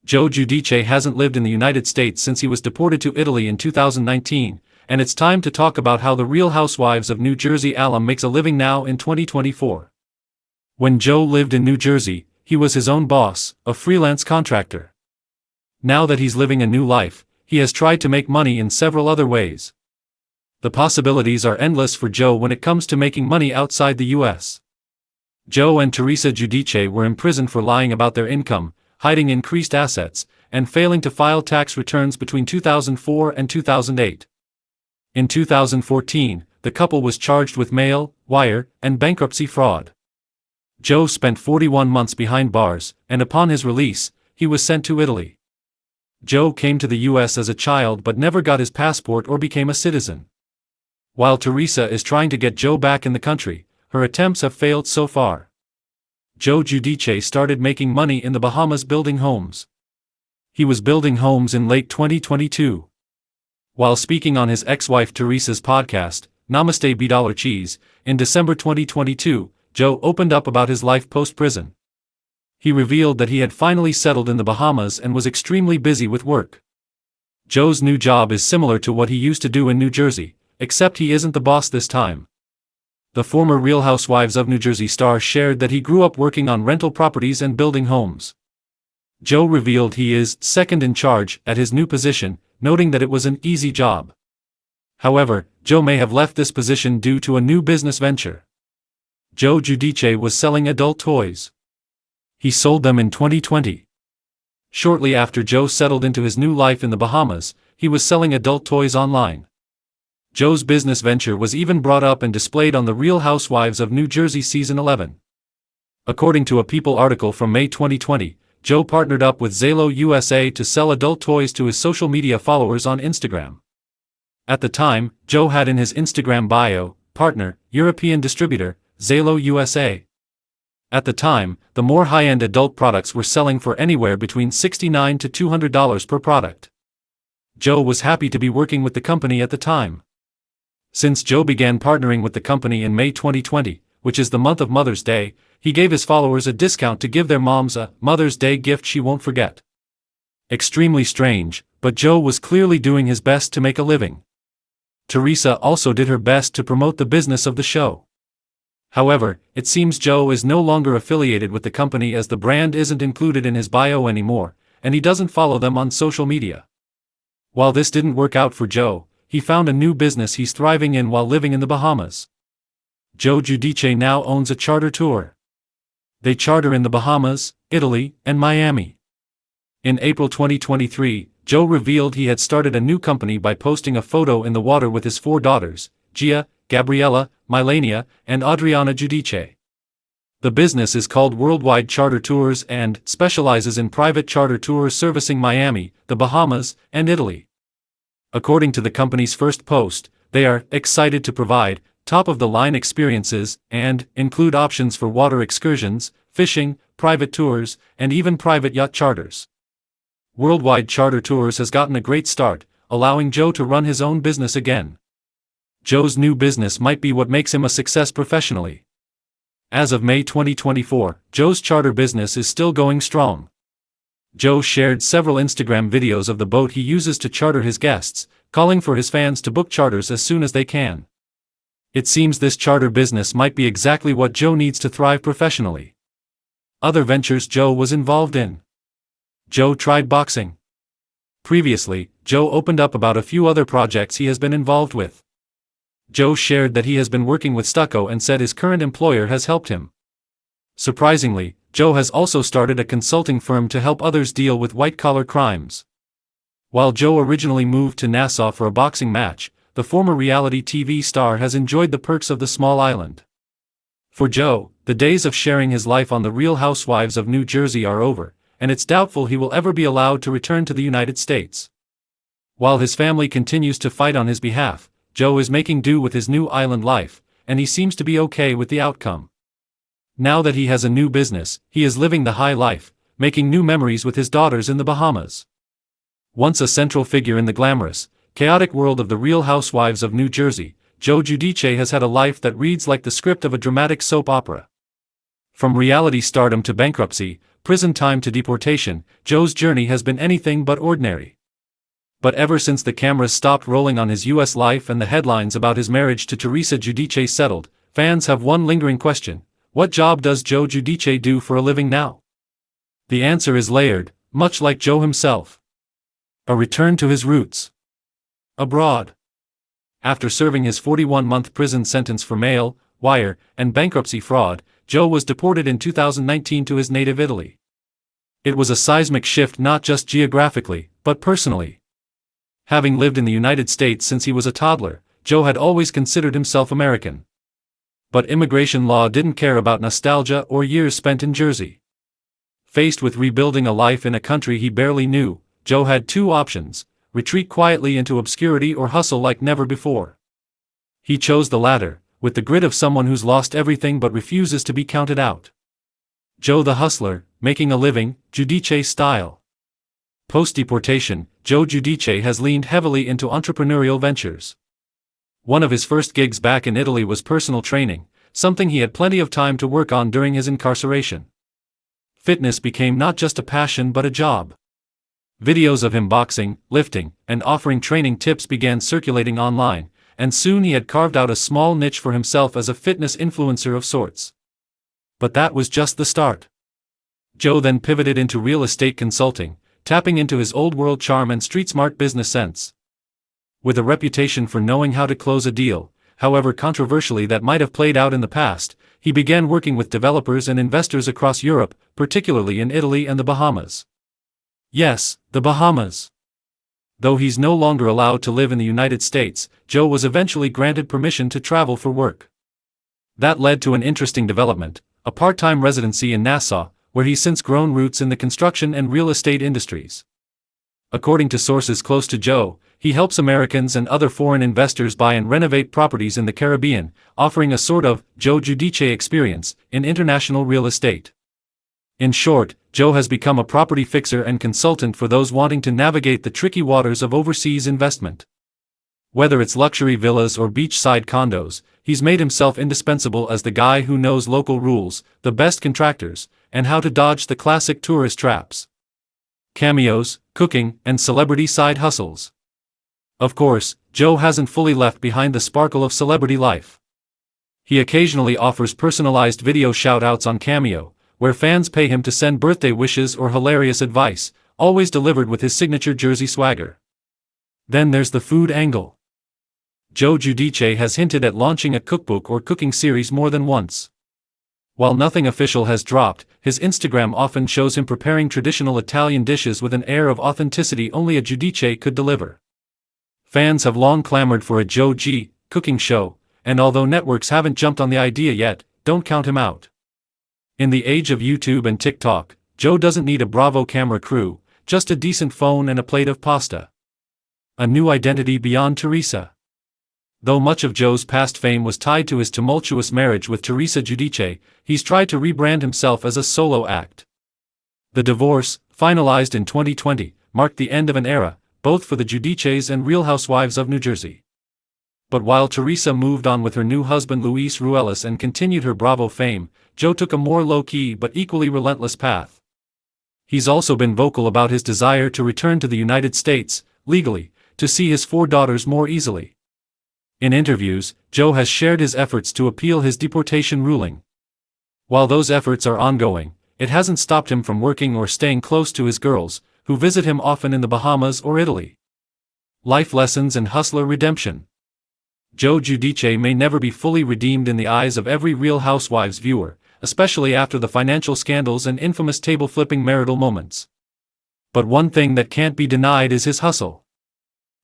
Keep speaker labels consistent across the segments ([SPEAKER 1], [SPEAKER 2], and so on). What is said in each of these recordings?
[SPEAKER 1] Giudice hasn't lived in the United States since he was deported to Italy in 2019, and it's time to talk about how the Real Housewives of New Jersey alum makes a living now in 2024. When Joe lived in New Jersey, he was his own boss, a freelance contractor. Now that he's living a new life, he has tried to make money in several other ways. The possibilities are endless for Joe when it comes to making money outside the US. Joe and Teresa Giudice were imprisoned for lying about their income, hiding increased assets, and failing to file tax returns between 2004 and 2008. In 2014, the couple was charged with mail, wire, and bankruptcy fraud. Joe spent 41 months behind bars, and upon his release, he was sent to Italy. Joe came to the US as a child but never got his passport or became a citizen. While Teresa is trying to get Joe back in the country, her attempts have failed so far. Joe Giudice started making money in the Bahamas building homes. He was building homes in late 2022. While speaking on his ex-wife Teresa's podcast, Namaste $1 Cheese, in December 2022, Joe opened up about his life post-prison. He revealed that he had finally settled in the Bahamas and was extremely busy with work. Joe's new job is similar to what he used to do in New Jersey, except he isn't the boss this time. The former Real Housewives of New Jersey star shared that he grew up working on rental properties and building homes. Joe revealed he is second in charge at his new position, noting that it was an easy job. However, Joe may have left this position due to a new business venture. Joe Giudice was selling adult toys. He sold them in 2020. Shortly after Joe settled into his new life in the Bahamas, he was selling adult toys online. Joe's business venture was even brought up and displayed on the Real Housewives of New Jersey Season 11. According to a People article from May 2020, Joe partnered up with Zalo USA to sell adult toys to his social media followers on Instagram. At the time, Joe had in his Instagram bio, partner, European distributor, Zalo USA. At the time, the more high-end adult products were selling for anywhere between $69 to $200 per product. Joe was happy to be working with the company at the time. Since Joe began partnering with the company in May 2020, which is the month of Mother's Day, he gave his followers a discount to give their moms a Mother's Day gift she won't forget. Extremely strange, but Joe was clearly doing his best to make a living. Teresa also did her best to promote the business of the show. However, it seems Joe is no longer affiliated with the company as the brand isn't included in his bio anymore, and he doesn't follow them on social media. While this didn't work out for Joe, he found a new business he's thriving in while living in the Bahamas. Joe Giudice now owns a charter tour. They charter in the Bahamas, Italy, and Miami. In April 2023, Joe revealed he had started a new company by posting a photo in the water with his 4 daughters, Gia, Gabriella, Milania, and Adriana Giudice. The business is called Worldwide Charter Tours and specializes in private charter tours servicing Miami, the Bahamas, and Italy. According to the company's first post, they are excited to provide top-of-the-line experiences and include options for water excursions, fishing, private tours, and even private yacht charters. Worldwide Charter Tours has gotten a great start, allowing Joe to run his own business again. Joe's new business might be what makes him a success professionally. As of May 2024, Joe's charter business is still going strong. Joe shared several Instagram videos of the boat he uses to charter his guests, calling for his fans to book charters as soon as they can. It seems this charter business might be exactly what Joe needs to thrive professionally. Other ventures Joe was involved in. Joe tried boxing. Previously, Joe opened up about a few other projects he has been involved with. Joe shared that he has been working with stucco and said his current employer has helped him. Surprisingly, Joe has also started a consulting firm to help others deal with white-collar crimes. While Joe originally moved to Nassau for a boxing match, the former reality TV star has enjoyed the perks of the small island. For Joe, the days of sharing his life on the Real Housewives of New Jersey are over, and it's doubtful he will ever be allowed to return to the United States. While his family continues to fight on his behalf, Joe is making do with his new island life, and he seems to be okay with the outcome. Now that he has a new business, he is living the high life, making new memories with his daughters in the Bahamas. Once a central figure in the glamorous, chaotic world of the Real Housewives of New Jersey, Joe Giudice has had a life that reads like the script of a dramatic soap opera. From reality stardom to bankruptcy, prison time to deportation, Joe's journey has been anything but ordinary. But ever since the cameras stopped rolling on his U.S. life and the headlines about his marriage to Teresa Giudice settled, fans have one lingering question: what job does Joe Giudice do for a living now? The answer is layered, much like Joe himself. A return to his roots. Abroad. After serving his 41-month prison sentence for mail, wire, and bankruptcy fraud, Joe was deported in 2019 to his native Italy. It was a seismic shift not just geographically, but personally. Having lived in the United States since he was a toddler, Joe had always considered himself American. But immigration law didn't care about nostalgia or years spent in Jersey. Faced with rebuilding a life in a country he barely knew, Joe had two options: retreat quietly into obscurity or hustle like never before. He chose the latter, with the grit of someone who's lost everything but refuses to be counted out. Joe the hustler, making a living, Giudice style. Post-deportation, Joe Giudice has leaned heavily into entrepreneurial ventures. One of his first gigs back in Italy was personal training, something he had plenty of time to work on during his incarceration. Fitness became not just a passion but a job. Videos of him boxing, lifting, and offering training tips began circulating online, and soon he had carved out a small niche for himself as a fitness influencer of sorts. But that was just the start. Joe then pivoted into real estate consulting, tapping into his old-world charm and street-smart business sense. With a reputation for knowing how to close a deal, however controversially that might have played out in the past, he began working with developers and investors across Europe, particularly in Italy and the Bahamas. Yes, the Bahamas. Though he's no longer allowed to live in the United States, Joe was eventually granted permission to travel for work. That led to an interesting development: a part-time residency in Nassau, where he's since grown roots in the construction and real estate industries. According to sources close to Joe, he helps Americans and other foreign investors buy and renovate properties in the Caribbean, offering a sort of Joe Giudice experience in international real estate. In short, Joe has become a property fixer and consultant for those wanting to navigate the tricky waters of overseas investment. Whether it's luxury villas or beachside condos, he's made himself indispensable as the guy who knows local rules, the best contractors, and how to dodge the classic tourist traps. Cameos, cooking, and celebrity side hustles. Of course, Joe hasn't fully left behind the sparkle of celebrity life. He occasionally offers personalized video shout-outs on Cameo, where fans pay him to send birthday wishes or hilarious advice, always delivered with his signature Jersey swagger. Then there's the food angle. Joe Giudice has hinted at launching a cookbook or cooking series more than once. While nothing official has dropped, his Instagram often shows him preparing traditional Italian dishes with an air of authenticity only a Giudice could deliver. Fans have long clamored for a Joe G. cooking show, and although networks haven't jumped on the idea yet, don't count him out. In the age of YouTube and TikTok, Joe doesn't need a Bravo camera crew, just a decent phone and a plate of pasta. A new identity beyond Teresa. Though much of Joe's past fame was tied to his tumultuous marriage with Teresa Giudice, he's tried to rebrand himself as a solo act. The divorce, finalized in 2020, marked the end of an era, both for the Giudices and Real Housewives of New Jersey. But while Teresa moved on with her new husband Luis Ruelas and continued her Bravo fame, Joe took a more low-key but equally relentless path. He's also been vocal about his desire to return to the United States, legally, to see his 4 daughters more easily. In interviews, Joe has shared his efforts to appeal his deportation ruling. While those efforts are ongoing, it hasn't stopped him from working or staying close to his girls, who visit him often in the Bahamas or Italy. Life lessons and hustler redemption. Joe Giudice may never be fully redeemed in the eyes of every Real Housewives viewer, especially after the financial scandals and infamous table-flipping marital moments. But one thing that can't be denied is his hustle.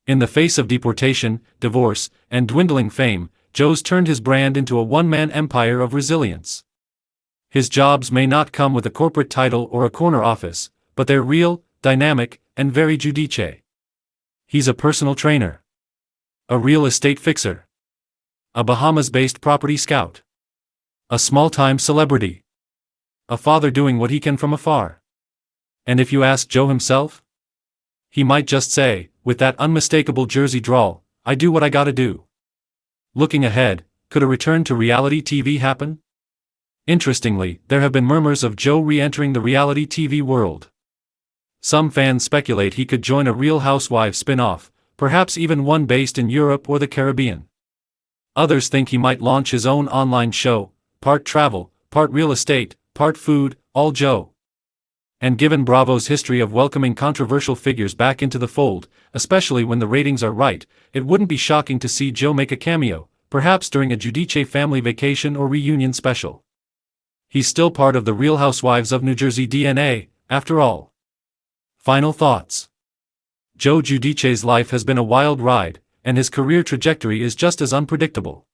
[SPEAKER 1] In the face of deportation, divorce, and dwindling fame, Joe's turned his brand into a one-man empire of resilience. His jobs may not come with a corporate title or a corner office, but they're real, dynamic, and very Giudice. He's a personal trainer. A real estate fixer. A Bahamas-based property scout. A small-time celebrity. A father doing what he can from afar. And if you ask Joe himself, he might just say, with that unmistakable Jersey drawl, "I do what I gotta do." Looking ahead, could a return to reality TV happen? Interestingly, there have been murmurs of Joe re-entering the reality TV world. Some fans speculate he could join a Real Housewives spin-off, perhaps even one based in Europe or the Caribbean. Others think he might launch his own online show, part travel, part real estate, part food, all Joe. And given Bravo's history of welcoming controversial figures back into the fold, especially when the ratings are right, it wouldn't be shocking to see Joe make a cameo, perhaps during a Giudice family vacation or reunion special. He's still part of the Real Housewives of New Jersey DNA, after all. Final thoughts. Joe Giudice's life has been a wild ride, and his career trajectory is just as unpredictable.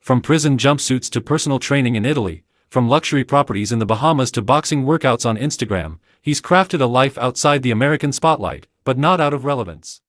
[SPEAKER 1] From prison jumpsuits to personal training in Italy, from luxury properties in the Bahamas to boxing workouts on Instagram, he's crafted a life outside the American spotlight, but not out of relevance.